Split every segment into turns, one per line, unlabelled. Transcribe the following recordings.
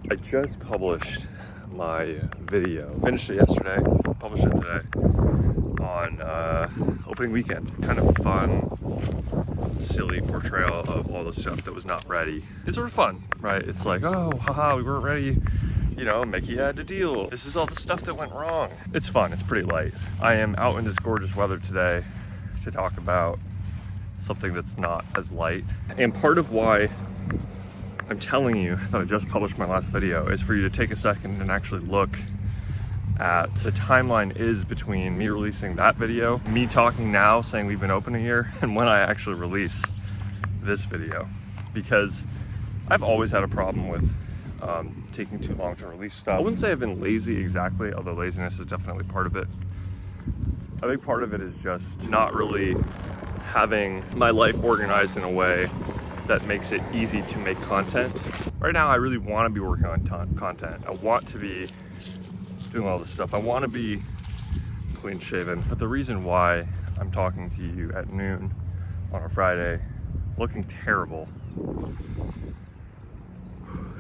I just published my video, finished it yesterday, published it today on opening weekend. Kind of fun, silly portrayal of all the stuff that was not ready. It's sort of fun, right? It's like, oh, haha, we weren't ready. You know, Mickey had to deal. This is all the stuff that went wrong. It's fun, it's pretty light. I am out in this gorgeous weather today to talk about something that's not as light. And part of why I'm telling you that I just published my last video is for you to take a second and actually look at the timeline is between me releasing that video, me talking now saying we've been open a year, and when I actually release this video. Because I've always had a problem with taking too long to release stuff. I wouldn't say I've been lazy exactly, although laziness is definitely part of it. I think part of it is just not really having my life organized in a way that makes it easy to make content. Right now, I really want to be working on content. I want to be doing all this stuff. I want to be clean shaven. But the reason why I'm talking to you at noon on a Friday, looking terrible,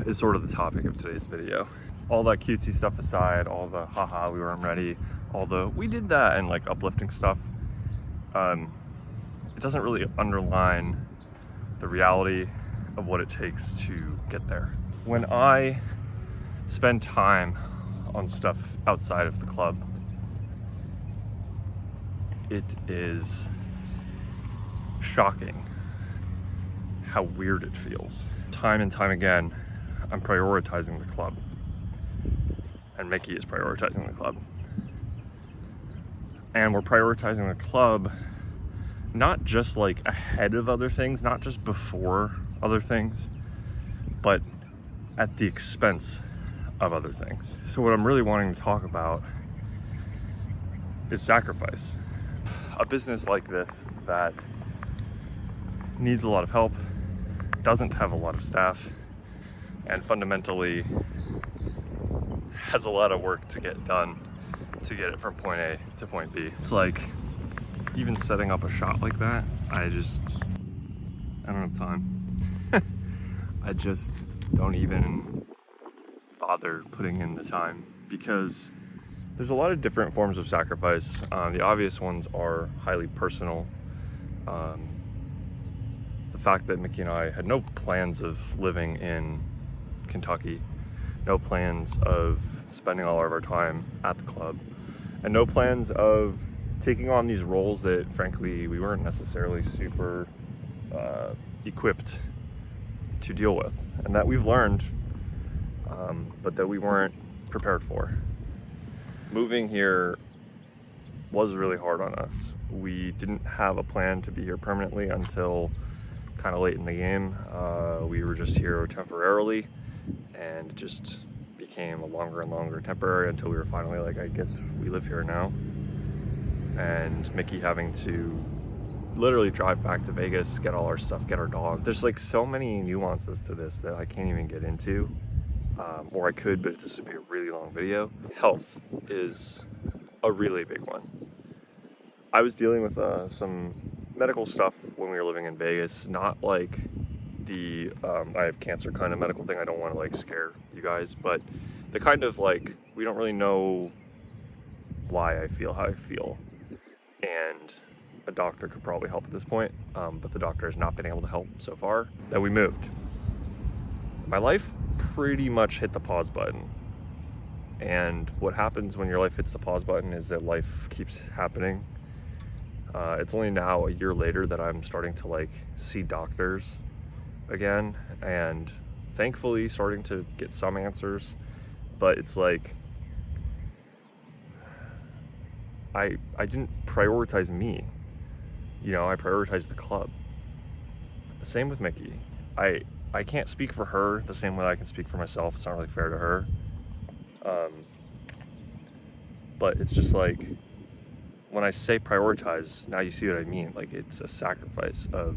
is sort of the topic of today's video. All that cutesy stuff aside, all the haha, we weren't ready, all the we did that and like uplifting stuff, it doesn't really underline the reality of what it takes to get there. When I spend time on stuff outside of the club, it is shocking how weird it feels. Time and time again, I'm prioritizing the club, and Mickey is prioritizing the club. And we're prioritizing the club not just like ahead of other things, not just before other things, but at the expense of other things. So what I'm really wanting to talk about is sacrifice. A business like this that needs a lot of help, doesn't have a lot of staff, and fundamentally has a lot of work to get done to get it from point A to point B. It's like, even setting up a shot like that, I don't have time. I just don't even bother putting in the time because there's a lot of different forms of sacrifice. The obvious ones are highly personal. The fact that Mickey and I had no plans of living in Kentucky, no plans of spending all of our time at the club, and no plans of taking on these roles that frankly we weren't necessarily super equipped to deal with, and that we've learned, but that we weren't prepared for. Moving here was really hard on us. We didn't have a plan to be here permanently until kind of late in the game. We were just here temporarily, and it just became a longer and longer temporary until we were finally like, I guess we live here now. And Mickey having to literally drive back to Vegas, get all our stuff, get our dog. There's like so many nuances to this that I can't even get into, or I could, but this would be a really long video. Health is a really big one. I was dealing with some medical stuff when we were living in Vegas, not like the I have cancer kind of medical thing. I don't want to like scare you guys, but the kind of like, we don't really know why I feel how I feel. And a doctor could probably help at this point, but the doctor has not been able to help so far. That we moved. My life pretty much hit the pause button. And what happens when your life hits the pause button is that life keeps happening. It's only now a year later that I'm starting to like see doctors again, and thankfully starting to get some answers, but it's like, I didn't prioritize me, you know, I prioritized the club. Same with Mickey. I can't speak for her the same way I can speak for myself. It's not really fair to her. But it's just like, when I say prioritize, now you see what I mean. Like, it's a sacrifice of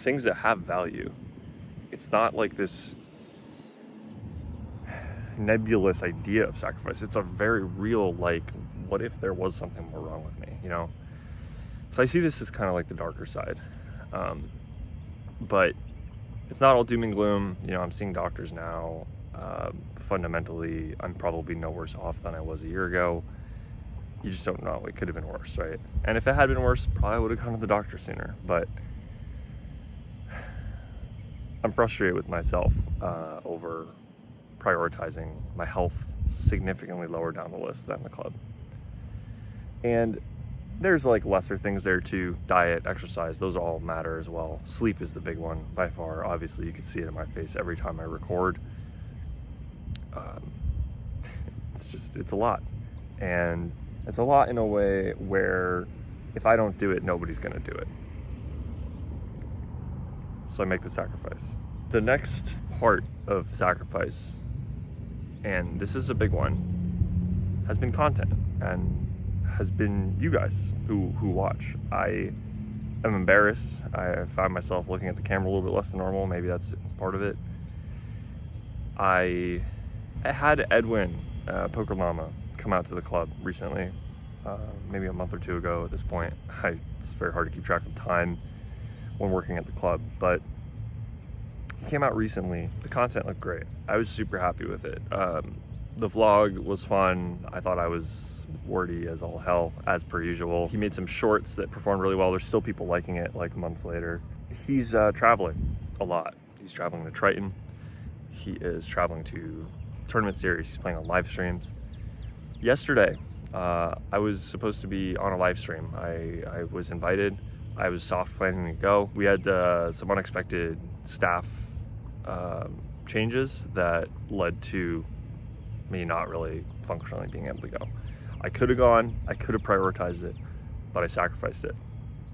things that have value. It's not like this nebulous idea of sacrifice. It's a very real, like, what if there was something more wrong with me, you know? So I see this as kind of like the darker side. But it's not all doom and gloom. You know, I'm seeing doctors now. Fundamentally, I'm probably no worse off than I was a year ago. You just don't know. It could have been worse, right? And if it had been worse, probably would have gone to the doctor sooner. But I'm frustrated with myself over prioritizing my health significantly lower down the list than the club. And there's like lesser things there too. Diet, exercise, those all matter as well. Sleep is the big one by far. Obviously, you can see it in my face every time I record. It's a lot. And it's a lot in a way where if I don't do it, nobody's gonna do it. So I make the sacrifice. The next part of sacrifice, and this is a big one, has been content and has been you guys who watch. I am embarrassed. I found myself looking at the camera a little bit less than normal. Maybe that's part of it. I had Edwin, Poker Llama, come out to the club recently, maybe a month or two ago at this point. It's very hard to keep track of time when working at the club, but he came out recently. The content looked great. I was super happy with it. The vlog was fun. I thought I was wordy as all hell, as per usual. He made some shorts that performed really well. There's still people liking it like a month later. He's traveling a lot. He's traveling to Triton. He is traveling to tournament series. He's playing on live streams. Yesterday, I was supposed to be on a live stream. I was invited. I was soft planning to go. We had some unexpected staff changes that led to me not really functionally being able to go. I could have gone, I could have prioritized it, but I sacrificed it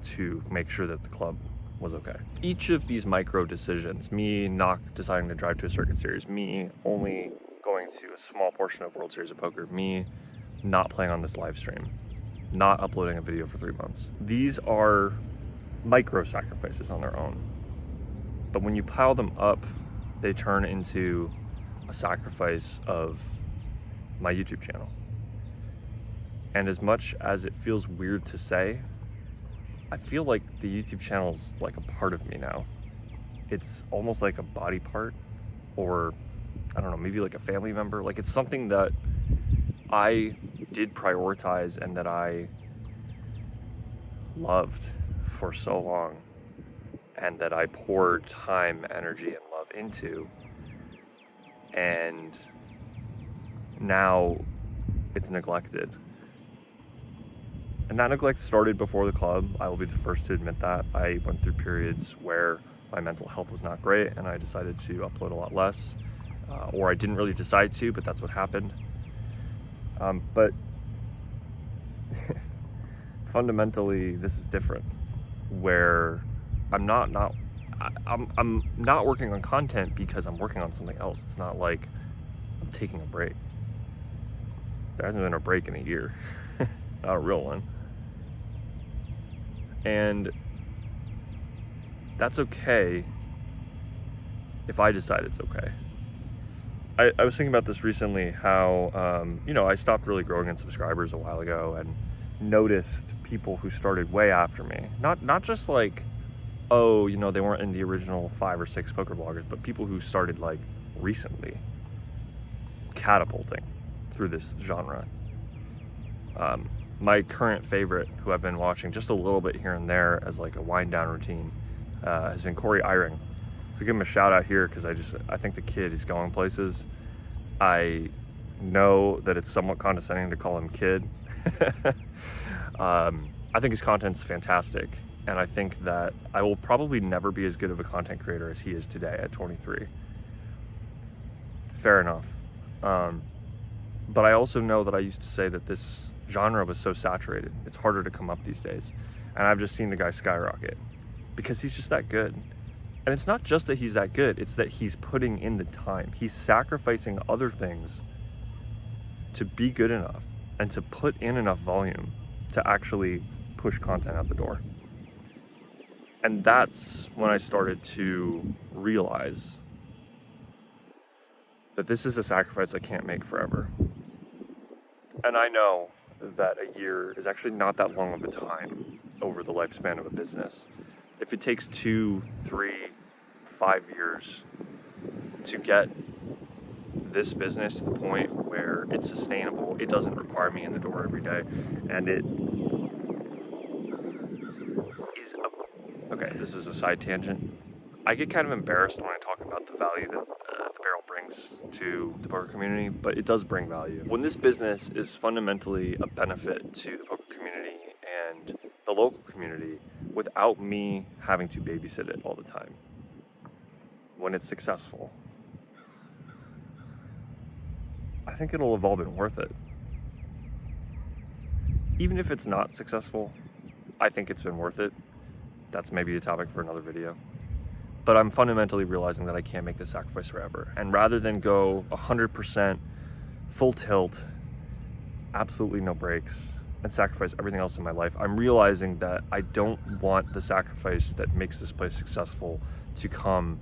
to make sure that the club was okay. Each of these micro decisions, me not deciding to drive to a circuit series, me only going to a small portion of World Series of Poker, me not playing on this live stream, not uploading a video for 3 months. These are micro sacrifices on their own. But when you pile them up, they turn into a sacrifice of my YouTube channel. And as much as it feels weird to say, I feel like the YouTube channel is like a part of me now. It's almost like a body part, or I don't know, maybe like a family member. Like it's something that I did prioritize and that I loved for so long, and that I poured time, energy, and love into. And now it's neglected. And that neglect started before the club. I will be the first to admit that. I went through periods where my mental health was not great and I decided to upload a lot less, or I didn't really decide to, but that's what happened. But fundamentally, this is different, where I'm not working on content because I'm working on something else. It's not like I'm taking a break. There hasn't been a break in a year, not a real one. And that's okay if I decide it's okay. I was thinking about this recently, how, I stopped really growing in subscribers a while ago and noticed people who started way after me. Not just like, oh, they weren't in the original 5 or 6 poker bloggers, but people who started like recently catapulting through this genre. My current favorite, who I've been watching just a little bit here and there as like a wind down routine, has been Cory Iring. So give him a shout out here, because I think the kid is going places. I know that it's somewhat condescending to call him kid. I think his content's fantastic, and I think that I will probably never be as good of a content creator as he is today at 23. Fair enough. But I also know that I used to say that this genre was so saturated. It's harder to come up these days. And I've just seen the guy skyrocket because he's just that good. And it's not just that he's that good, it's that he's putting in the time. He's sacrificing other things to be good enough and to put in enough volume to actually push content out the door. And that's when I started to realize that this is a sacrifice I can't make forever. And I know that a year is actually not that long of a time over the lifespan of a business. If it takes 2, 3, 5 years to get this business to the point where it's sustainable. It doesn't require me in the door every day, and it is okay, this is a side tangent. I get kind of embarrassed when I talk about the value that the barrel brings to the poker community, but it does bring value. When this business is fundamentally a benefit to the poker community and the local community without me having to babysit it all the time, when it's successful, I think it'll have all been worth it. Even if it's not successful, I think it's been worth it. That's maybe a topic for another video. But I'm fundamentally realizing that I can't make this sacrifice forever. And rather than go 100% full tilt, absolutely no breaks, and sacrifice everything else in my life, I'm realizing that I don't want the sacrifice that makes this place successful to come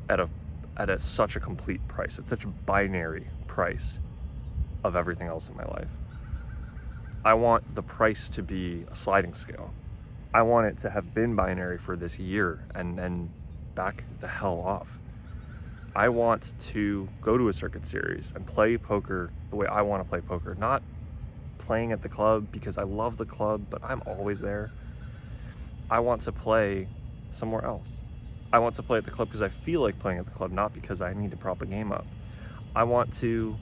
at such a complete price. It's such a binary price of everything else in my life. I want the price to be a sliding scale. I want it to have been binary for this year and then back the hell off. I want to go to a circuit series and play poker the way I want to play poker, not playing at the club because I love the club, but I'm always there. I want to play somewhere else. I want to play at the club because I feel like playing at the club, not because I need to prop a game up. I want to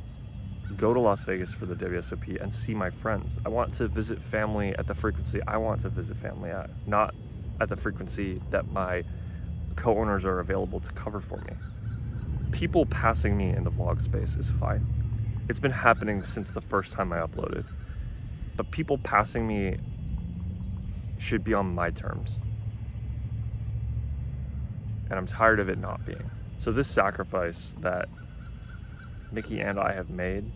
go to Las Vegas for the WSOP and see my friends. I want to visit family at the frequency I want to visit family at, not at the frequency that my co-owners are available to cover for me. People passing me in the vlog space is fine. It's been happening since the first time I uploaded. But people passing me should be on my terms. And I'm tired of it not being. So this sacrifice that Mickey and I have made,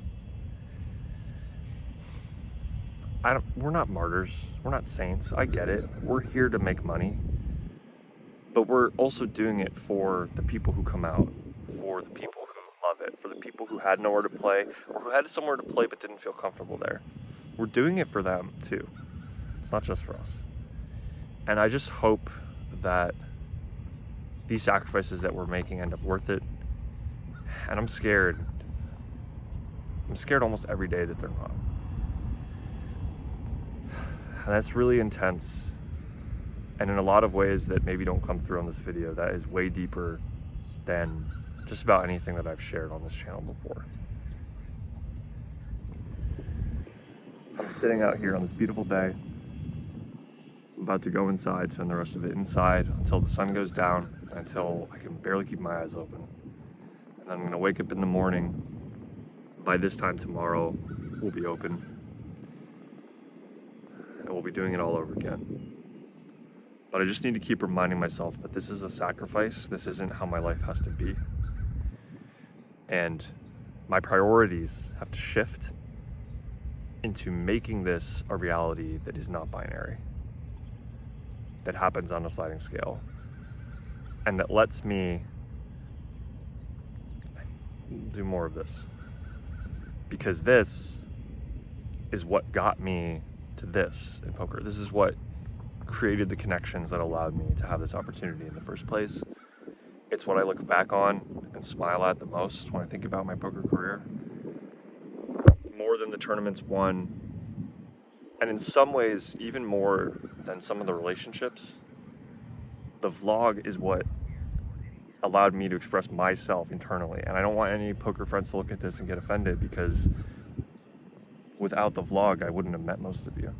we're not martyrs, we're not saints, I get it. We're here to make money, but we're also doing it for the people who come out, for the people who love it, for the people who had nowhere to play, or who had somewhere to play but didn't feel comfortable there. We're doing it for them too. It's not just for us. And I just hope that these sacrifices that we're making end up worth it. And I'm scared. I'm scared almost every day that they're not. And that's really intense. And in a lot of ways that maybe don't come through on this video, that is way deeper than just about anything that I've shared on this channel before. I'm sitting out here on this beautiful day. I'm about to go inside, spend the rest of it inside until the sun goes down, until I can barely keep my eyes open. And then I'm gonna wake up in the morning. By this time tomorrow, we'll be open. And we'll be doing it all over again. But I just need to keep reminding myself that this is a sacrifice. This isn't how my life has to be. And my priorities have to shift into making this a reality that is not binary, that happens on a sliding scale, and that lets me do more of this. Because this is what got me to this in poker. This is what created the connections that allowed me to have this opportunity in the first place. It's what I look back on and smile at the most when I think about my poker career. More than the tournaments won, and in some ways, even more than some of the relationships, the vlog is what allowed me to express myself internally. And I don't want any poker friends to look at this and get offended, because without the vlog, I wouldn't have met most of you.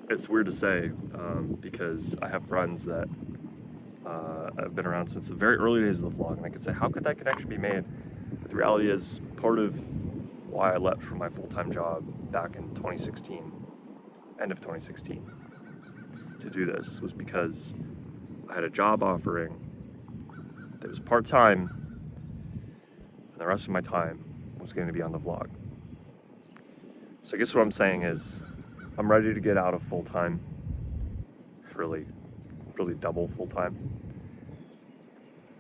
It's weird to say, because I have friends that have been around since the very early days of the vlog, and I could say, how could that connection be made? But the reality is, part of why I left from my full-time job back in 2016, end of 2016, to do this was because I had a job offering that was part-time, and the rest of my time was going to be on the vlog. So I guess what I'm saying is, I'm ready to get out of full-time, really double full-time.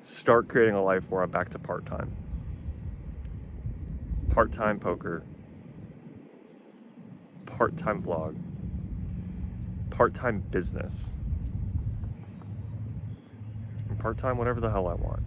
Start creating a life where I'm back to part-time. Part-time poker, part-time vlog, part-time business, part-time, whatever the hell I want.